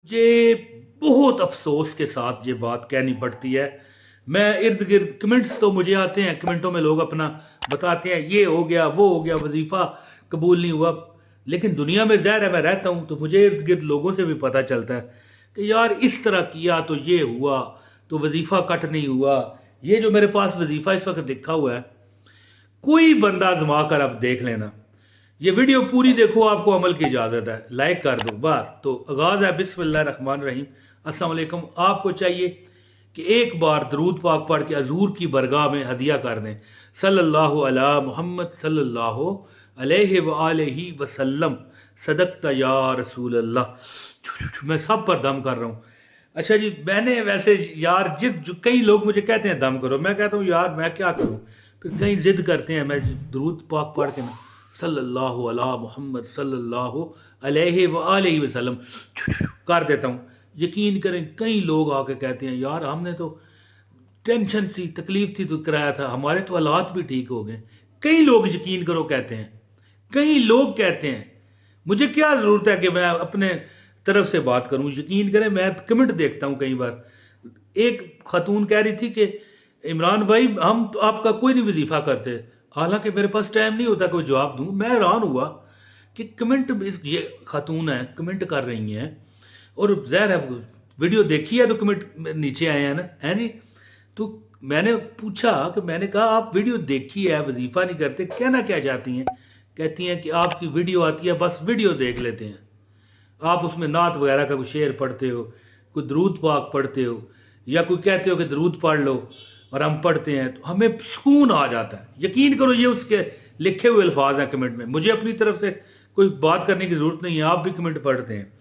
मुझे बहुत अफ़सोस के साथ ये बात कहनी पड़ती है। मैं इर्द-गिर्द कमेंट्स तो मुझे आते हैं, कमेंटों में लोग अपना बताते हैं, ये हो गया, वो हो गया, वज़ीफ़ा कबूल नहीं हुआ। लेकिन दुनिया में ज़ाहिर है मैं रहता हूँ, तो मुझे इर्द-गिर्द लोगों से भी पता चलता है कि यार इस तरह किया तो ये हुआ, तो वज़ीफ़ा कट नहीं हुआ। ये जो मेरे पास वज़ीफ़ा इस वक़्त लिखा हुआ है, कोई बंदा आज़मा कर अब देख लेना। ये वीडियो पूरी देखो, आपको अमल की इजाज़त है, लाइक कर दो बस। तो आगाज़ है बिस्मिल्लाहिर्रहमानिर्रहीम। अस्सलाम वालेकुम। आपको चाहिए कि एक बार दरूद पाक पढ़ के हजूर की बरगाह में हदिया कर दें, सल्लल्लाहु अला मुहम्मद सल्लल्लाहु अलैहि व आलिहि वसल्लम। सदकता या रसूल अल्लाह। मैं सब पर दम कर रहा हूँ। अच्छा जी, मैंने वैसे यार कई लोग मुझे कहते हैं दम करो, मैं कहता हूँ यार मैं क्या करूँ। फिर कई जिद करते हैं, मैं दरूद पाक पढ़ के ना सल्लल्लाहु अला मुहम्मद सल्लल्लाहु अलैहि व आलिहि वसल्लम कर देता हूँ। यकीन करें, कई लोग आके कहते हैं यार हमने तो टेंशन थी, तकलीफ थी तो कराया था, हमारे तो हालात भी ठीक हो गए। कई लोग यकीन करो कहते हैं, कई लोग कहते हैं। मुझे क्या जरूरत है कि मैं अपने तरफ से बात करूं। यकीन करें, मैं कमेंट देखता हूं कई बार। एक खातून कह रही थी कि इमरान भाई हम तो आपका कोई नहीं वजीफा करते, हालांकि मेरे पास टाइम नहीं होता कोई जवाब दूं। मैं हैरान हुआ कि कमेंट ये खातून है कमेंट कर रही हैं, और ज़ाहिर है वीडियो देखी है तो कमेंट नीचे आए हैं ना, है नहीं। तो मैंने पूछा कि मैंने कहा आप वीडियो देखी है, वजीफा नहीं करते, कहना क्या चाहती हैं। कहती हैं कि आपकी वीडियो आती है, बस वीडियो देख लेते हैं। आप उसमें नात वगैरह का कोई शेर पढ़ते हो, कोई दरूद पाक पढ़ते हो, या कोई कहते हो कि दरूद पढ़ लो, और हम पढ़ते हैं तो हमें सुकून आ जाता है। यकीन करो ये उसके लिखे हुए अल्फाज हैं कमेंट में। मुझे अपनी तरफ से कोई बात करने की ज़रूरत नहीं है, आप भी कमेंट पढ़ते हैं।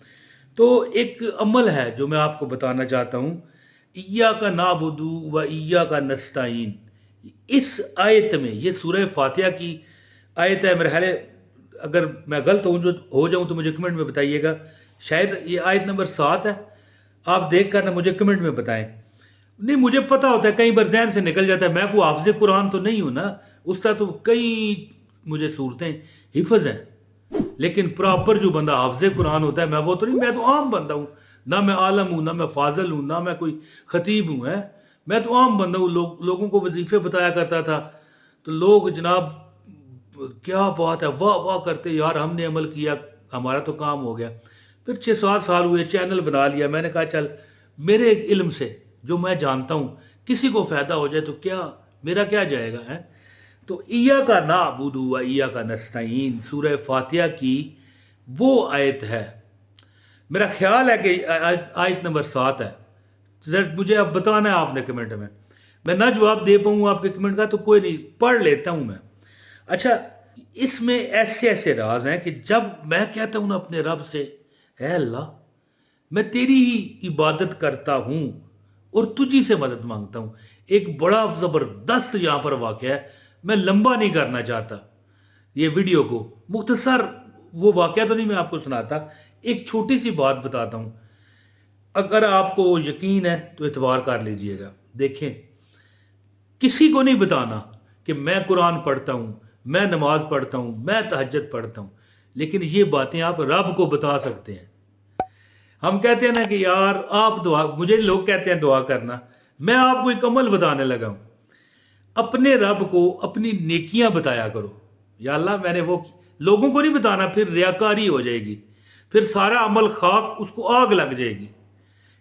तो एक अमल है जो मैं आपको बताना चाहता हूँ, इय्या का नाबुदू व इय्या का नस्ताइन। इस आयत में, ये सूरह फातिहा की आयत है मेरे ख्याल है, अगर मैं गलत हो जाऊं तो मुझे कमेंट में बताइएगा। शायद ये आयत नंबर 7 है। आप देख कर ना मुझे कमेंट में बताएं। नहीं, मुझे पता होता है, कई बार जहन से निकल जाता है। मैं कोई हाफिज कुरान तो नहीं हूं ना, उसका तो कई मुझे सूरतें हिफज हैं। लेकिन प्रॉपर जो बंदा हाफिज कुरान होता है, मैं वो तो नहीं, मैं तो आम बंदा हूँ। ना मैं आलम हूँ, ना मैं फाजल हूँ, ना मैं कोई खतीब हूँ, है। मैं तो आम बंदा हूँ। लोगों को वजीफे बताया करता था, तो लोग जनाब क्या बात है वाह वाह करते, यार हमने अमल किया, हमारा तो काम हो गया। फिर 6-7 साल हुए, चैनल बना लिया। मैंने कहा चल मेरे इल्म से जो मैं जानता हूँ किसी को फायदा हो जाए तो क्या, मेरा क्या जाएगा, है। तो ईया का ना अबूदू व ईया का नस्ताइन सूरह फातिहा की वो आयत है। मेरा ख्याल है कि आयत नंबर 7 है। मुझे अब बताना है आपने कमेंट में। मैं ना जवाब दे पाऊँ आपके कमेंट का तो कोई नहीं, पढ़ लेता हूँ मैं। अच्छा, इसमें ऐसे ऐसे राज हैं कि जब मैं कहता हूं ना अपने रब से, है अल्लाह मैं तेरी ही इबादत करता हूं और तुझी से मदद मांगता हूं। एक बड़ा जबरदस्त यहां पर वाकया है। मैं लंबा नहीं करना चाहता ये वीडियो को, मुख्तसर वो वाकया तो नहीं मैं आपको सुनाता, एक छोटी सी बात बताता हूं। अगर आपको यकीन है तो एतबार कर लीजिएगा। देखें, किसी को नहीं बताना कि मैं कुरान पढ़ता हूं, मैं नमाज पढ़ता हूं, मैं तहज्जुद पढ़ता हूं, लेकिन ये बातें आप रब को बता सकते हैं। हम कहते हैं ना कि यार आप दुआ, मुझे लोग कहते हैं दुआ करना, मैं आपको एक अमल बताने लगा हूं। अपने रब को अपनी नेकियां बताया करो। या अल्लाह मैंने वो, लोगों को नहीं बताना, फिर रियाकारी हो जाएगी, फिर सारा अमल खाक, उसको आग लग जाएगी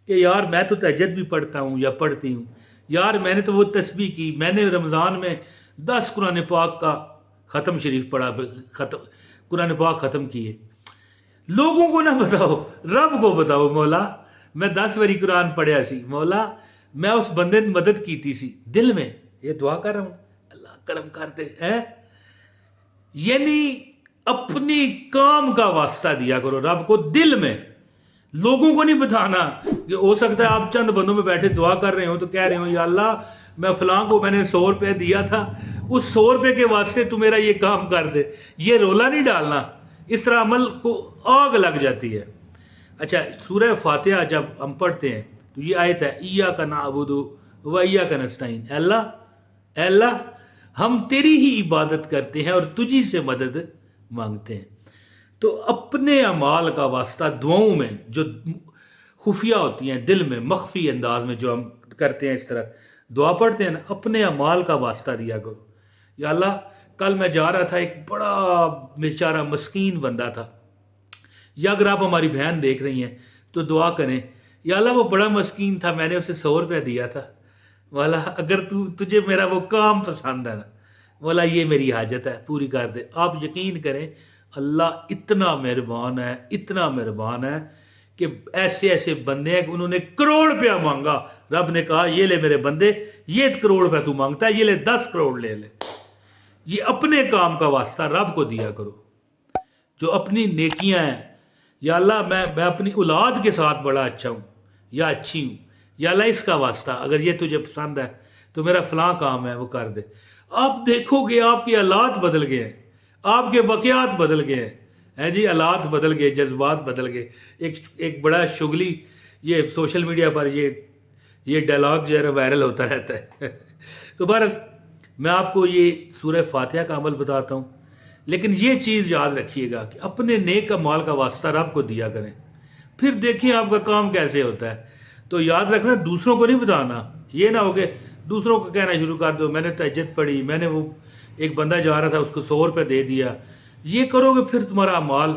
कि यार मैं तो तहज्जुद भी पढ़ता हूँ या पढ़ती हूँ, यार मैंने तो वो तस्बीह की, मैंने रमज़ान में 10 कुरान पाक का ख़त्म शरीफ पढ़ा, ख़त्म कुरान पाक ख़त्म किए। लोगों को ना बताओ, रब को बताओ, मौला मैं 10 बारी कुरान पढ़िया सी, मौला मैं उस बंदे ने मदद की थी सी, दिल में ये दुआ कर रहा हूँ, अल्लाह करम कर दे, है। यानी अपनी काम का वास्ता दिया करो रब को दिल में, लोगों को नहीं बताना। कि हो सकता है आप चंद बंदों में बैठे दुआ कर रहे हो तो कह रहे हो या अल्लाह मैं फलां को मैंने 100 रुपये दिया था, उस 100 रुपये के वास्ते तू मेरा ये काम कर दे। ये रोला नहीं डालना, इस तरह अमल को आग लग जाती है। अच्छा, सूरह फातिहा जब हम पढ़ते हैं तो ये आयत है, ईया का नाबुदु व ईया का नस्ताइन। अल्लाह अल्लाह हम तेरी ही इबादत करते हैं और तुझी से मदद मांगते हैं। तो अपने अमाल का वास्ता दुआओं में जो खुफिया होती हैं, दिल में मख्फी अंदाज में जो हम करते हैं, इस तरह दुआ पढ़ते हैं ना, अपने अमाल का वास्ता दिया करो। या अल्लाह, कल मैं जा रहा था, एक बड़ा बेचारा मस्कीन बंदा था, या अगर आप हमारी बहन देख रही हैं तो दुआ करें, या अल्लाह वो बड़ा मस्कीन था, मैंने उसे 100 रुपया दिया था, वाला अगर तुझे मेरा वो काम पसंद है ना, वाला ये मेरी हाजत है, पूरी कर दे। आप यकीन करें, अल्लाह इतना मेहरबान है, इतना मेहरबान है कि ऐसे ऐसे बंदे हैं कि उन्होंने करोड़ रुपया मांगा, रब ने कहा ये ले मेरे बंदे, ये करोड़ रुपया तू मांगता है, ये ले 10 करोड़ ले ले। ये अपने काम का वास्ता रब को दिया करो, जो अपनी नेकियां हैं। या अल्लाह, मैं अपनी औलाद के साथ बड़ा अच्छा हूँ या अच्छी हूँ, या अल्लाह इसका वास्ता अगर ये तुझे पसंद है तो मेरा फलां काम है वो कर दे। आप देखोगे आपके हालात बदल गए हैं, आपके वाक़यात बदल गए हैं जी, हालात बदल गए, जज्बात बदल गए। एक बड़ा शुगली ये सोशल मीडिया पर ये डायलॉग जो है वायरल होता रहता है। तो बहरहाल मैं आपको ये सूरह फातिहा का अमल बताता हूँ, लेकिन ये चीज़ याद रखिएगा कि अपने नेक अमाल का वास्ता रब को दिया करें, फिर देखिए आपका काम कैसे होता है। तो याद रखना, दूसरों को नहीं बताना, ये ना हो कि दूसरों को कहना शुरू कर दो मैंने तहज्जुद पढ़ी, मैंने वो एक बंदा जा रहा था उसको 100 रुपये दे दिया। ये करोगे फिर तुम्हारा अमाल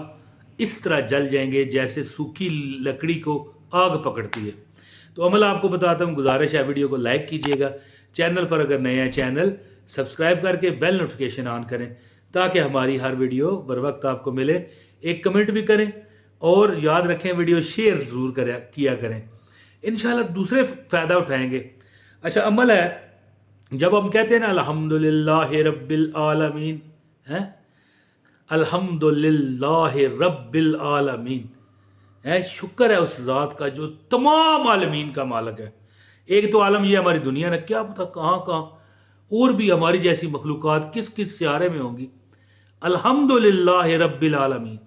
इस तरह जल जाएंगे जैसे सूखी लकड़ी को आग पकड़ती है। तो अमल आपको बताता हूँ, गुजारिश है वीडियो को लाइक कीजिएगा, चैनल पर अगर नए हैं चैनल सब्सक्राइब करके बेल नोटिफिकेशन ऑन करें ताकि हमारी हर वीडियो बर वक्त आपको मिले। एक कमेंट भी करें और याद रखें वीडियो शेयर ज़रूर किया करें, इंशाल्लाह दूसरे फ़ायदा उठाएंगे। अच्छा, अमल है, जब हम कहते हैं ना अल्हम्दुलिल्लाह रब्बिल आलमीन, हैं अल्हम्दुलिल्लाह रब्बिल आलमीन, है शुक्र है उस ज़ात का जो तमाम आलमीन का मालिक है। एक तो आलम ये हमारी दुनिया ने, क्या पता कहाँ कहाँ और भी हमारी जैसी मखलूक़ात किस किस सियारे में होंगी। अल्हम्दुलिल्लाह रब्बिल आलमीन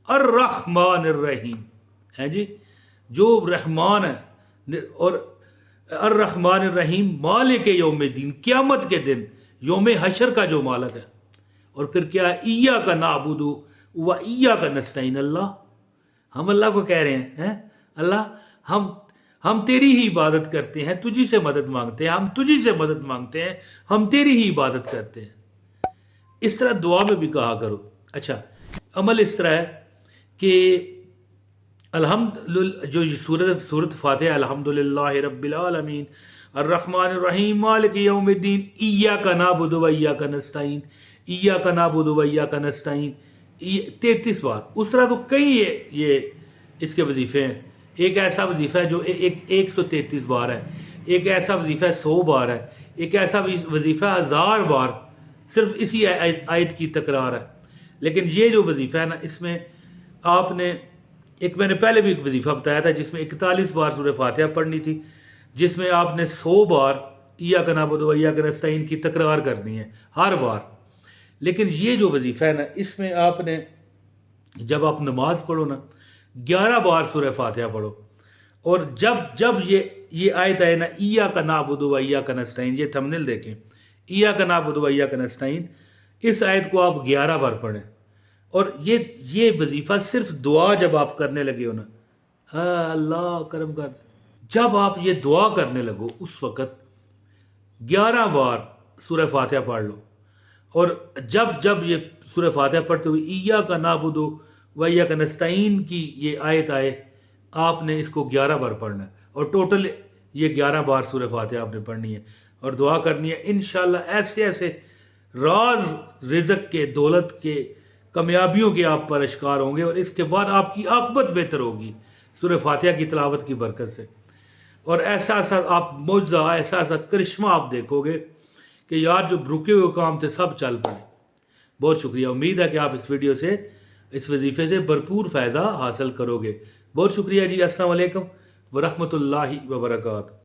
अर्रहमानिर रहीम, है जी, जो रहमान है, और अर्रहमानिर रहीम मालिक यौमिद्दीन, क़यामत के दिन यौम हशर का जो मालिक है। और फिर क्या है, इय्याका नअबुदु व इय्याका नस्तईन। अल्लाह, हम अल्लाह को कह रहे हैं अल्लाह हम तेरी ही इबादत करते हैं, तुझी से मदद मांगते हैं, हम तुझी से मदद मांगते हैं, हम तेरी ही इबादत करते हैं। इस तरह दुआ में भी कहा करो। अच्छा, अमल इस तरह है कि जो सूरत फातिहा अल्हम्दुलिल्लाह रब्बिल आलमीन अर्रहमानिर रहीम मालिक यौमिद्दीन इय्याका नअबुदु व इय्याका नस्तईन, इय्याका नअबुदु व इय्याका नस्तईन 33 बार। उस तरह तो कई ये इसके वजीफे हैं। एक ऐसा वजीफा है जो 133 बार है, एक ऐसा वजीफा 100 बार है, एक ऐसा वजीफा 1000 बार सिर्फ इसी आयत की तकरार है। लेकिन ये जो वजीफा है ना, इसमें आपने मैंने पहले भी एक वजीफा बताया था जिसमें 41 बार सूरह फातिहा पढ़नी थी, जिसमें आपने 100 बार इय्याका नअबुदु व इय्याका नस्तईन की तकरार करनी है हर बार। लेकिन ये जो वजीफा है ना, इसमें आपने जब आप नमाज पढ़ो ना 11 बार सूरह फातिहा पढ़ो, और जब ये आयत है ना इय्याका नअबुदु व इय्याका नस्तईन, ये थंबनेल देखें, इय्याका नअबुदु व इय्याका नस्तईन, इस आयत को आप 11 बार पढ़ें। और ये वजीफा सिर्फ दुआ जब आप करने लगे हो ना, हाँ अल्लाह करम कर, जब आप ये दुआ करने लगो उस वक़्त 11 बार सूरह फातिहा पढ़ लो। और जब ये सूरह फातिहा पढ़ते हुए इय्याका नअबुदु व इय्याका नस्तईन की ये आयत आए, आपने इसको 11 बार पढ़ना है, और टोटल ये 11 बार सूरह फातिहा आपने पढ़नी है और दुआ करनी है। इंशाल्लाह ऐसे ऐसे राज रिज़्क़ के, दौलत के, कामयाबियों के आप पर अश्कार होंगे, और इसके बाद आपकी आक़िबत बेहतर होगी सूरह फातिहा की तिलावत की बरकत से। और ऐसा आप मौजज़ा, ऐसा करिश्मा आप देखोगे कि यार जो रुके हुए काम थे सब चल पड़े। बहुत शुक्रिया, उम्मीद है कि आप इस वीडियो से, इस वजीफे से भरपूर फ़ायदा हासिल करोगे। बहुत शुक्रिया जी। अस्सलाम वालेकुम व रहमतुल्लाहि व बरकातहू।